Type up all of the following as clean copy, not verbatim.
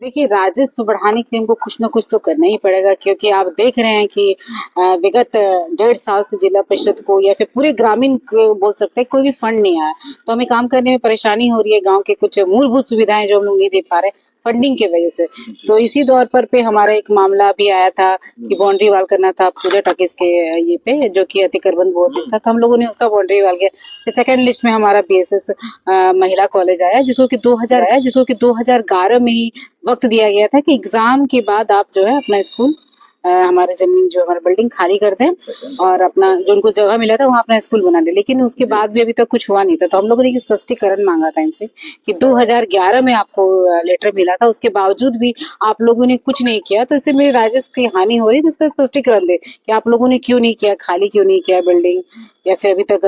देखिए, राजस्व बढ़ाने के लिए हमको कुछ ना कुछ तो करना ही पड़ेगा, क्योंकि आप देख रहे हैं कि विगत 1.5 साल से जिला परिषद को या फिर पूरे ग्रामीण को बोल सकते हैं, कोई भी फंड नहीं आया। तो हमें काम करने में परेशानी हो रही है। गांव के कुछ मूलभूत सुविधाएं जो हम लोग नहीं दे पा रहे फंडिंग की वजह से। तो इसी दौर पर पे हमारा एक मामला भी आया था कि बाउंड्री वाल करना था पूजा टॉकीज के ये पे, जो कि अतिक्रमण बहुत था। तो हम लोगों ने उसका बाउंड्री वाल किया। फिर सेकंड लिस्ट में हमारा बीएसएस महिला कॉलेज आया, जिसको कि 2011 में ही वक्त दिया गया था कि एग्जाम के बाद आप जो है अपना स्कूल हमारे जमीन जो हमारा बिल्डिंग खाली कर दें और अपना जो उनको जगह मिला था वहाँ अपना स्कूल बना ले। लेकिन उसके बाद भी अभी तक कुछ हुआ नहीं था। तो हम लोगों ने एक स्पष्टीकरण मांगा था इनसे कि 2011 में आपको लेटर मिला था, उसके बावजूद भी आप लोगों ने कुछ नहीं किया। तो इससे मेरे राजस्व की हानि हो रही है। तो इसका स्पष्टीकरण दे कि आप लोगों ने क्यों नहीं किया, खाली क्यों नहीं किया बिल्डिंग, या फिर अभी तक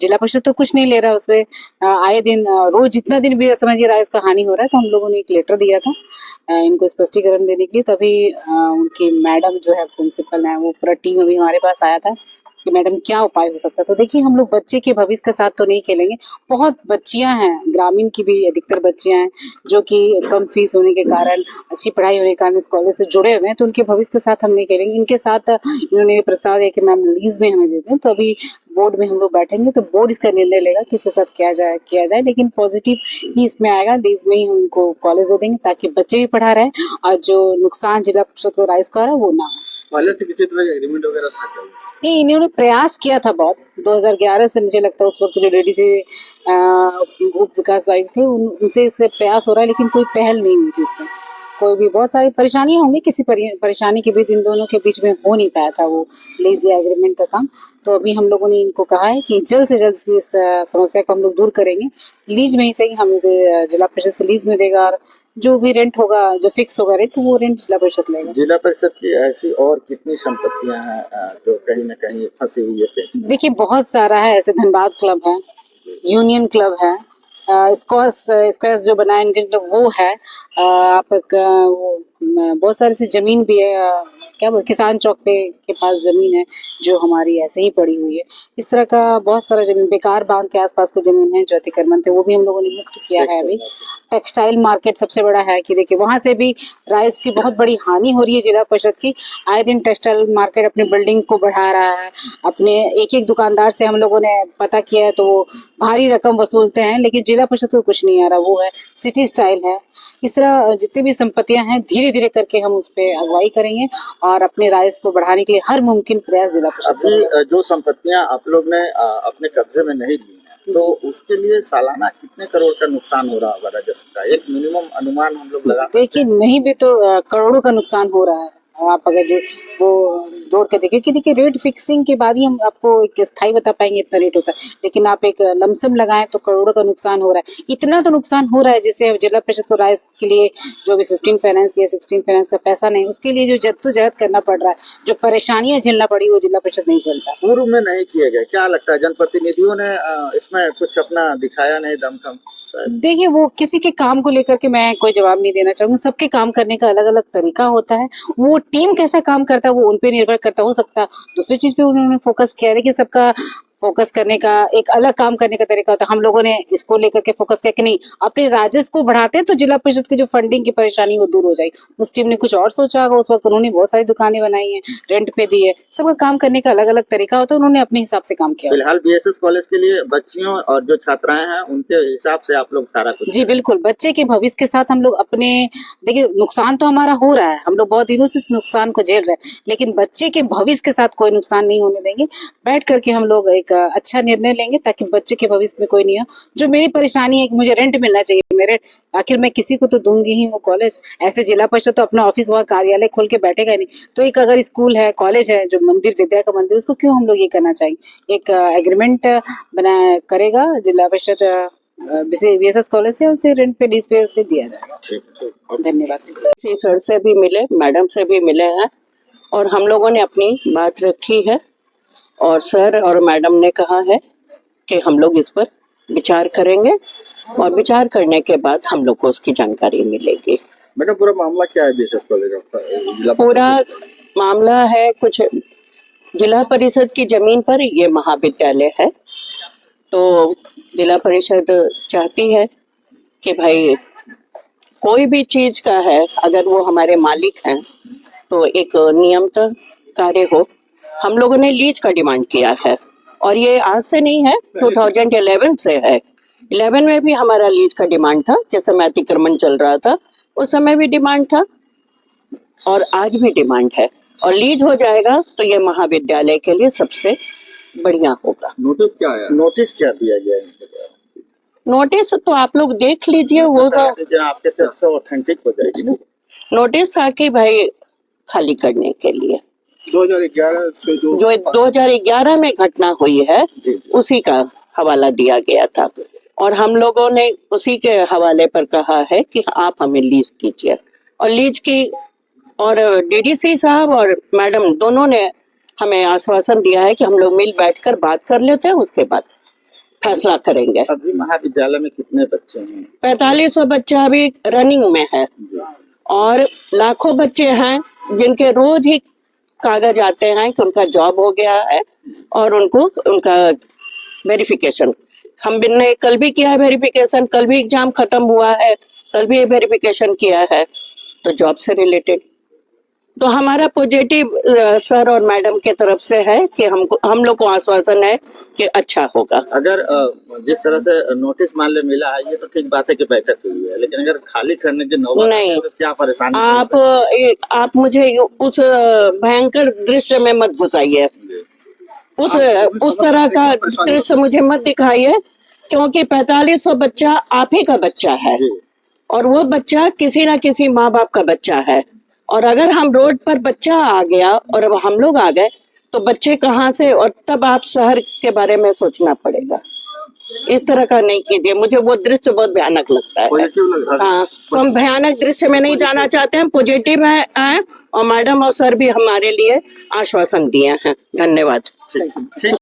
जिला परिषद तो कुछ नहीं ले रहा उसमें। आए दिन रोज जितना दिन भी समझिए राजस्व का हानि हो रहा है। तो हम लोगों ने एक लेटर दिया था इनको स्पष्टीकरण देने के लिए। तभी उनकी मैडम जो है प्रिंसिपल है, वो पूरा टीम अभी हमारे पास आया था कि मैडम क्या उपाय हो सकता है। तो देखिए, हम लोग बच्चे के भविष्य के साथ तो नहीं खेलेंगे। बहुत बच्चियां हैं, ग्रामीण की भी अधिकतर बच्चियां हैं जो कि कम फीस होने के कारण, अच्छी पढ़ाई होने के कारण इस कॉलेज से जुड़े हुए हैं। तो उनके भविष्य के साथ हम नहीं खेलेंगे। इनके साथ इन्होंने प्रस्ताव दिया कि मैम लीज में हमें दे दें। तो अभी बोर्ड में हम लोग बैठेंगे तो बोर्ड इसका निर्णय लेगा कि इसके साथ किया जाए। लेकिन पॉजिटिव ही इसमें आएगा, लीज में ही हम उनको कॉलेज दे देंगे ताकि बच्चे भी पढ़ा रहे और जो नुकसान जिला परिषद को राइज का रहा वो ना हो। पहले से किसी तरह का एग्रीमेंट वगैरह था क्या? नहीं, इन्होंने प्रयास किया था बहुत। 2011 से मुझे लगता है उस वक्त जो डीडीसी उप विकास आयुक्त थे उनसे इससे प्रयास हो रहा है, लेकिन कोई पहल नहीं हुई थी इसमें। कोई भी बहुत सारी परेशानियां होंगी, किसी परेशानी के बीच इन दोनों के बीच में हो नहीं पाया था वो लीज या एग्रीमेंट का काम। तो अभी हम लोगों ने इनको कहा है कि जल्द से जल्द इस समस्या को हम लोग दूर करेंगे। लीज में ही सही हम इसे जिला परिषद से लीज में देगा और जो भी रेंट होगा, जो फिक्स होगा रेंट, वो रेंट जिला परिषद लेगा। जिला परिषद की ऐसी और कितनी संपत्तियां हैं जो कहीं न कहीं फंसी हुई है? देखिए, बहुत सारा है। ऐसे धनबाद क्लब है, यूनियन क्लब है, स्क्वाश जो बनाए इनके तो वो है। आप वो बहुत सारी सी जमीन भी है। क्या बोल, किसान चौक के पास जमीन है जो हमारी ऐसे ही पड़ी हुई है। इस तरह का बहुत सारा जमीन, बेकार बांध के आसपास की जमीन है जो अतिक्रमण थे, वो भी हम लोगों ने मुक्त किया है अभी। टेक्सटाइल मार्केट सबसे बड़ा है कि देखिए वहां से भी राइस की बहुत बड़ी हानि हो रही है जिला परिषद की। आए दिन टेक्सटाइल मार्केट अपनी बिल्डिंग को बढ़ा रहा है। अपने एक एक दुकानदार से हम लोगों ने पता किया है तो वो भारी रकम वसूलते हैं, लेकिन जिला परिषद को कुछ नहीं आ रहा। वो है सिटी स्टाइल है। इस तरह जितनी भी संपत्तियां हैं धीरे धीरे करके हम उस पर अगुवाई करेंगे और अपने राइस को बढ़ाने के लिए हर मुमकिन प्रयास जिला परिषद करेंगे। अभी जो संपत्तियां आप लोग ने अपने कब्जे में नहीं ली हैं, तो उसके लिए सालाना कितने करोड़ का नुकसान हो रहा होगा राजस्व का? एक मिनिमम अनुमान हम लोग लगा सकते हैं? देखिए, नहीं भी तो करोड़ों का नुकसान हो रहा है। आप अगर जो वो जोड़ के देखिए कि देखिए रेट फिक्सिंग के बाद ही हम आपको एक स्थायी बता पाएंगे इतना रेट होता है। लेकिन आप एक लमसम लगाएं तो करोड़ों का नुकसान हो रहा है। इतना तो नुकसान हो रहा है जिससे जिला परिषद को राइस के लिए जो भी 15 फाइनेंस या 16 फाइनेंस का पैसा नहीं, उसके लिए जो जद्दोजहद करना पड़ रहा है, जो परेशानियां झेलना पड़ी, वो जिला परिषद नहीं झेलता। पूर्व में नहीं किए गए, क्या लगता है जनप्रतिनिधियों ने इसमें कुछ अपना दिखाया नहीं दमखम? देखिए, वो किसी के काम को लेकर के मैं कोई जवाब नहीं देना चाहूंगी। सबके काम करने का अलग अलग तरीका होता है। वो टीम कैसा काम करता है वो उन पे निर्भर करता। हो सकता है दूसरी चीज पे उन्होंने फोकस किया है। देखिए, सबका फोकस करने का एक अलग काम करने का तरीका होता है। हम लोगों ने इसको लेकर के फोकस किया कि नहीं, अपने राजस्व को बढ़ाते हैं तो जिला परिषद की जो फंडिंग की परेशानी वो दूर हो जाएगी। उस टीम ने कुछ और सोचा होगा। उस वक्त उन्होंने बहुत सारी दुकानें बनाई हैं, रेंट पे दी है। सबका काम करने का अलग अलग तरीका होता है। उन्होंने अपने हिसाब से काम किया। फिलहाल बीएसएस कॉलेज के लिए बच्चियों और जो छात्राएं हैं उनके हिसाब से आप लोग सारा कुछ? जी बिल्कुल, बच्चे के भविष्य के साथ हम लोग अपने, देखिए नुकसान तो हमारा हो रहा है, हम लोग बहुत दिनों से इस नुकसान को झेल रहे हैं, लेकिन बच्चे के भविष्य के साथ कोई नुकसान नहीं होने देंगे। बैठ करके हम लोग एक अच्छा निर्णय लेंगे ताकि बच्चे के भविष्य में कोई नहीं हो। जो मेरी परेशानी है कि मुझे रेंट मिलना चाहिए, मेरे आखिर मैं किसी को तो दूंगी ही वो कॉलेज। ऐसे जिला परिषद तो अपना ऑफिस वहाँ कार्यालय खोल के बैठेगा नहीं। तो एक अगर स्कूल है, कॉलेज है, जो मंदिर, विद्या का मंदिर, उसको क्यों हम लोग ये करना चाहेंगे? एक एग्रीमेंट बना करेगा जिला परिषद बीएसएस कॉलेज से, उसे रेंट पे, लीज पे उसे दिया जाएगा। धन्यवाद। सर से भी मिले, मैडम से भी मिले हैं और हम लोगों ने अपनी बात रखी है और सर और मैडम ने कहा है कि हम लोग इस पर विचार करेंगे और विचार करने के बाद हम लोग को उसकी जानकारी मिलेगी। मैडम, पूरा मामला क्या है बीएसएस कॉलेज का? पूरा मामला है कुछ जिला परिषद की जमीन पर ये महाविद्यालय है, तो जिला परिषद चाहती है कि भाई कोई भी चीज का है, अगर वो हमारे मालिक हैं तो एक नियमतः कार्य हो। हम लोगों ने लीज का डिमांड किया है और ये आज से नहीं है, 2011 से है। 11 में भी हमारा लीज का डिमांड था, जिस समय अतिक्रमण चल रहा था उस समय भी डिमांड था और आज भी डिमांड है। और लीज हो जाएगा तो ये महाविद्यालय के लिए सबसे बढ़िया होगा। नोटिस क्या दिया गया है इसके द्वारा? नोटिस तो आप लोग देख लीजिए, वो तो जरा आपके तरफ से ऑथेंटिक हो जाएगी ना। नोटिस था कि भाई खाली करने के लिए 2011 से जो 2011 में घटना हुई है जी। उसी का हवाला दिया गया था और हम लोगों ने उसी के हवाले पर कहा है कि आप हमें लीज कीजिए। और लीज की और डीडीसी साहब और मैडम दोनों ने हमें आश्वासन दिया है कि हम लोग मिल बैठकर बात कर लेते हैं, उसके बाद फैसला करेंगे। अभी महाविद्यालय में कितने बच्चे हैं? 4500 बच्चा अभी रनिंग में है और लाखों बच्चे हैं जिनके रोज ही कागज आते हैं कि उनका जॉब हो गया है और उनको उनका वेरिफिकेशन, हमने कल भी किया है वेरिफिकेशन, कल भी एग्जाम खत्म हुआ है, कल भी वेरिफिकेशन किया है तो जॉब से रिलेटेड। तो हमारा पॉजिटिव सर और मैडम के तरफ से है कि हम लोग को आश्वासन है कि अच्छा होगा। अगर जिस तरह से नोटिस मान ले मिला है ये तो ठीक बात है कि बैठक हुई है, लेकिन अगर खाली करने की नौबत नहीं। है तो क्या परेशानी? आप मुझे उस भयंकर दृश्य में मत घुसाइए, उस तरह का दृश्य मुझे मत दिखाइए, क्योंकि 4500 बच्चा आप ही का बच्चा है और वो बच्चा किसी ना किसी माँ बाप का बच्चा है। और अगर हम रोड पर बच्चा आ गया और अब हम लोग आ गए तो बच्चे कहाँ से, और तब आप शहर के बारे में सोचना पड़ेगा। इस तरह का नहीं कीजिए, मुझे वो दृश्य बहुत भयानक लगता है। हाँ, तो हम भयानक दृश्य में नहीं जाना चाहते हैं, पॉजिटिव है और मैडम और सर भी हमारे लिए आश्वासन दिए हैं। धन्यवाद। ठीक।